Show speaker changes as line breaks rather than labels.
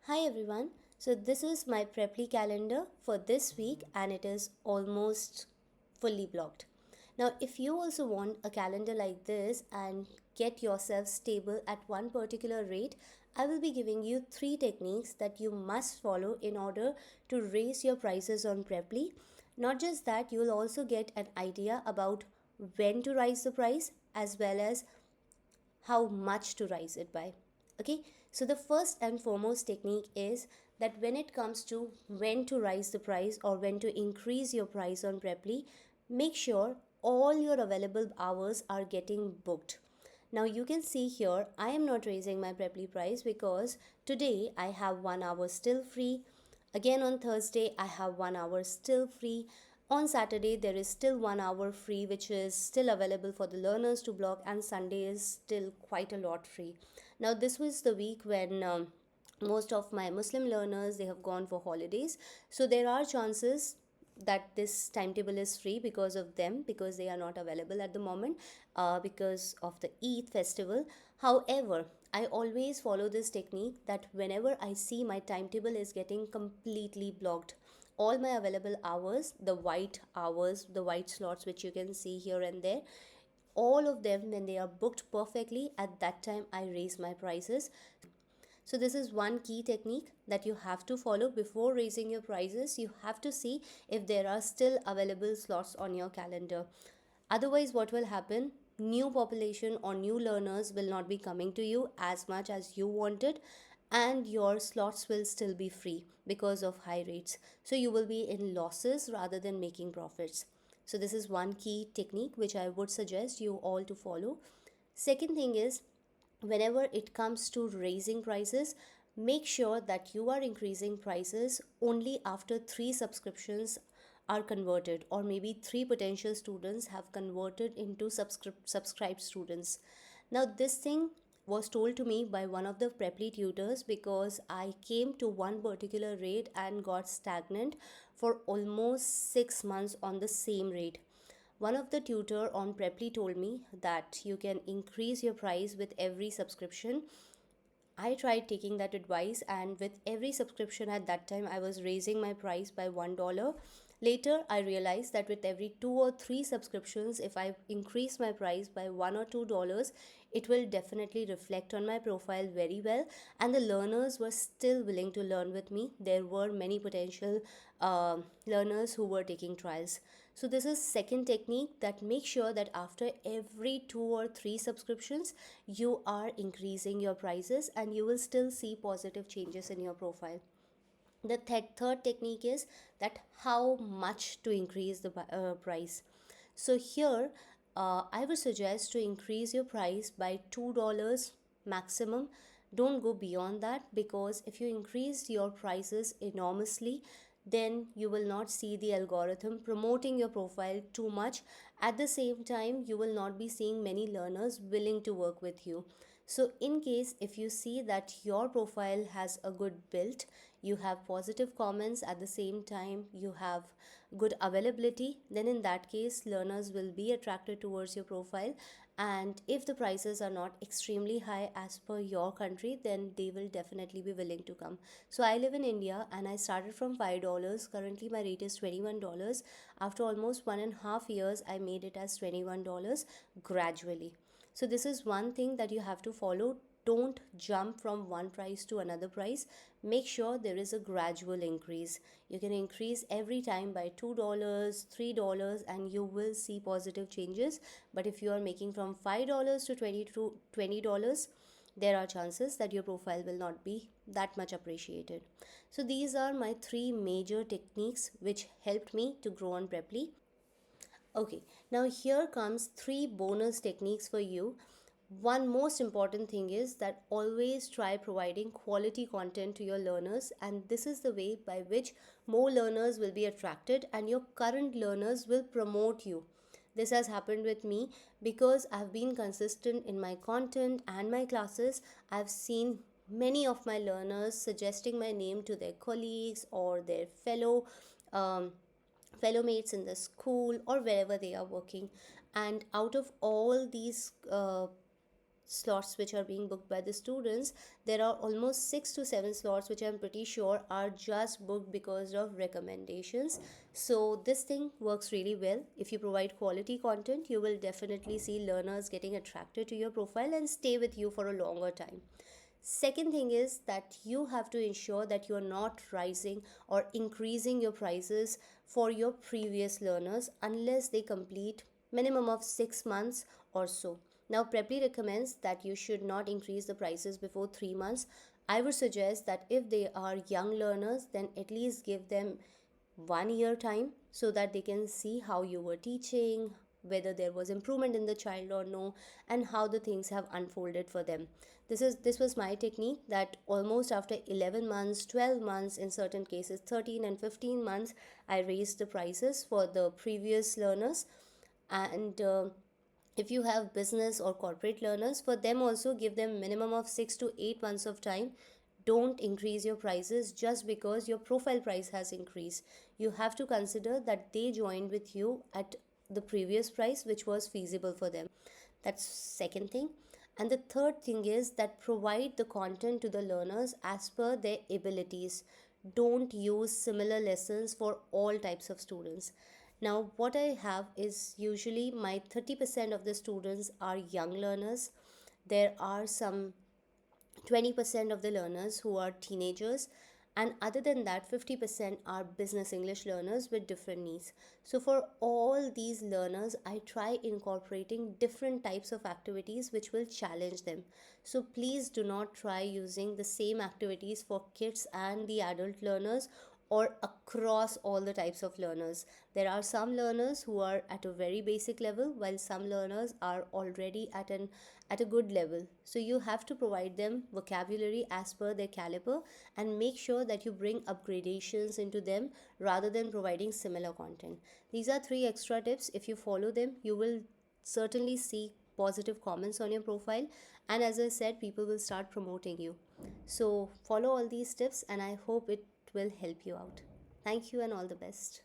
Hi everyone. So this is my Preply calendar for this week and it is almost fully blocked. Now if you also want a calendar like this and get yourself stable at one particular rate, I will be giving you 3 techniques that you must follow in order to raise your prices on Preply. Not just that, you will also get an idea about when to rise the price as well as how much to rise it by. Okay, so the first and foremost technique is that when it comes to when to rise the price or when to increase your price on Preply, make sure all your available hours are getting booked. Now you can see here I am not raising my Preply price because today I have 1 hour still free. Again on Thursday, I have 1 hour still free. On Saturday, there is still 1 hour free, which is still available for the learners to block, and Sunday is still quite a lot free. Now, this was the week when most of my Muslim learners they have gone for holidays, so there are chances that this timetable is free because of them, because they are not available at the moment because of the Eid festival. However, I always follow this technique that whenever I see my timetable is getting completely blocked, all my available hours, the white slots which you can see here and there, all of them when they are booked perfectly, at that time I raise my prices. So this is one key technique that you have to follow before raising your prices. You have to see if there are still available slots on your calendar. Otherwise, what will happen? New population or new learners will not be coming to you as much as you wanted, and your slots will still be free because of high rates. So you will be in losses rather than making profits. So this is one key technique which I would suggest you all to follow. Second thing is, whenever it comes to raising prices, make sure that you are increasing prices only after 3 subscriptions are converted, or maybe 3 potential students have converted into subscribed students. Now this thing was told to me by one of the Preply tutors because I came to one particular rate and got stagnant for almost 6 months on the same rate. One of the tutor on Preply told me that you can increase your price with every subscription. I tried taking that advice, and with every subscription at that time, I was raising my price by $1. Later, I realized that with every 2 or 3 subscriptions, if I increase my price by $1 or $2, it will definitely reflect on my profile very well. And the learners were still willing to learn with me. There were many potential learners who were taking trials. So this is second technique, that make sure that after every 2 or 3 subscriptions you are increasing your prices and you will still see positive changes in your profile. The third technique is that how much to increase the price. So here I would suggest to increase your price by $2 maximum. Don't go beyond that, because if you increase your prices enormously, then you will not see the algorithm promoting your profile too much. At the same time, you will not be seeing many learners willing to work with you. So in case if you see that your profile has a good build, you have positive comments, at the same time you have good availability, then in that case learners will be attracted towards your profile. And if the prices are not extremely high as per your country, then they will definitely be willing to come. So I live in India and I started from $5. Currently my rate is $21. After almost 1.5 years, I made it as $21 gradually. So this is one thing that you have to follow. Don't jump from one price to another price. Make sure there is a gradual increase. You can increase every time by $2, $3, and you will see positive changes. But if you are making from $5 to $20, there are chances that your profile will not be that much appreciated. So these are my 3 major techniques which helped me to grow on Preply. Okay, now here comes 3 bonus techniques for you. One most important thing is that always try providing quality content to your learners, and this is the way by which more learners will be attracted and your current learners will promote you. This has happened with me because I've been consistent in my content and my classes. I've seen many of my learners suggesting my name to their colleagues or their um, fellow mates in the school or wherever they are working. And out of all these slots which are being booked by the students, there are almost 6 to 7 slots which I'm pretty sure are just booked because of recommendations. So this thing works really well. If you provide quality content, you will definitely see learners getting attracted to your profile and stay with you for a longer time. Second thing is that you have to ensure that you are not rising or increasing your prices for your previous learners unless they complete minimum of 6 months or so. Now Preply recommends that you should not increase the prices before 3 months. I would suggest that if they are young learners, then at least give them 1 year time so that they can see how you were teaching, whether there was improvement in the child or no, and how the things have unfolded for them. This was my technique, that almost after 11 months, 12 months, in certain cases 13 and 15 months, I raised the prices for the previous learners. And if you have business or corporate learners, for them also give them minimum of 6 to 8 months of time. Don't increase your prices just because your profile price has increased. You have to consider that they joined with you at the previous price which was feasible for them. That's second thing. And the third thing is that provide the content to the learners as per their abilities. Don't use similar lessons for all types of students. Now what I have is usually my 30% of the students are young learners. There are some 20% of the learners who are teenagers, and other than that 50% are business English learners with different needs. So for all these learners, I try incorporating different types of activities which will challenge them. So please do not try using the same activities for kids and the adult learners or across all the types of learners. There are some learners who are at a very basic level, while some learners are already at a good level. So you have to provide them vocabulary as per their caliber and make sure that you bring upgradations into them rather than providing similar content. These are three extra tips. If you follow them, you will certainly see positive comments on your profile, and as I said, people will start promoting you. So follow all these tips and I hope it will help you out. Thank you and all the best.